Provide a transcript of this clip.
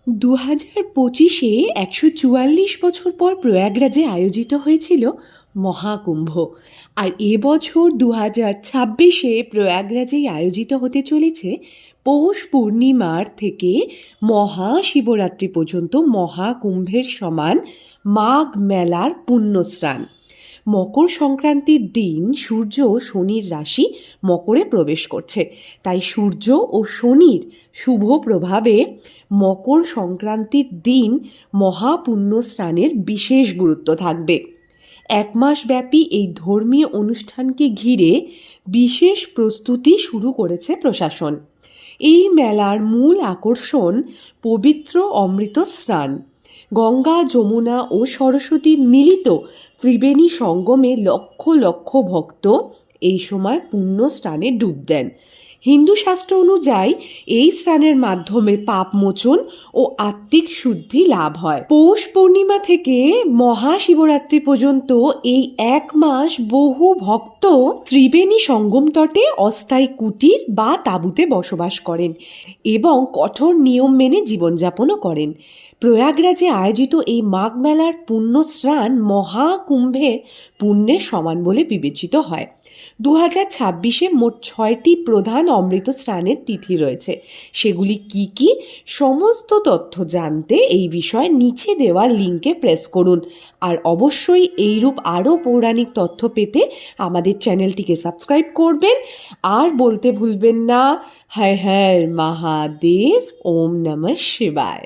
2025-এ 144 বছর পর প্রয়াগরাজে আয়োজিত হয়েছিল মহাকুম্ভ। আর এবছর 2026-এ প্রয়াগরাজেই আয়োজিত হতে চলেছে পৌষ পূর্ণিমার থেকে মহাশিবরাত্রি পর্যন্ত মহাকুম্ভের সমান মাঘ মেলার পুণ্যস্নান। মকর সংক্রান্তির দিন সূর্য শনির রাশি মকরে প্রবেশ করছে, তাই সূর্য ও শনির শুভ প্রভাবে মকর সংক্রান্তির দিন মহাপুণ্য স্নানের বিশেষ গুরুত্ব থাকবে। এক মাস ব্যাপী এই ধর্মীয় অনুষ্ঠানকে ঘিরে বিশেষ প্রস্তুতি শুরু করেছে প্রশাসন। এই মেলার মূল আকর্ষণ পবিত্র অমৃত স্নান। গঙ্গা, যমুনা ও সরস্বতীর মিলিত ত্রিবেণী সঙ্গমে লক্ষ লক্ষ ভক্ত এই সময় পুণ্য স্নানে ডুব দেন। হিন্দু শাস্ত্র অনুযায়ী এই স্নানের মাধ্যমে পাপমোচন ও আত্মিক শুদ্ধি লাভ হয়। পৌষ পূর্ণিমা থেকে মহাশিবরাত্রি পর্যন্ত এই এক মাস বহু ভক্ত ত্রিবেণী সঙ্গম তটে অস্থায়ী কুটির বা তাঁবুতে বসবাস করেন এবং কঠোর নিয়ম মেনে জীবনযাপনও করেন। প্রয়াগরাজে আয়োজিত এই মাঘ মেলার পুণ্য স্নান মহাকুম্ভের পুণ্যের সমান বলে বিবেচিত হয়। 2026-এ মোট 6টি প্রধান অমৃত স্নানের তিথি রয়েছে। সেগুলি কি কি সমস্ত তথ্য জানতে এই বিষয়ে নিচে দেওয়া লিঙ্কে প্রেস করুন। আর অবশ্যই এইরূপ আরও পৌরাণিক তথ্য পেতে আমাদের চ্যানেলটিকে সাবস্ক্রাইব করবেন। আর বলতে ভুলবেন না, হর হর মহাদেব, ওম নমঃ শিবায়।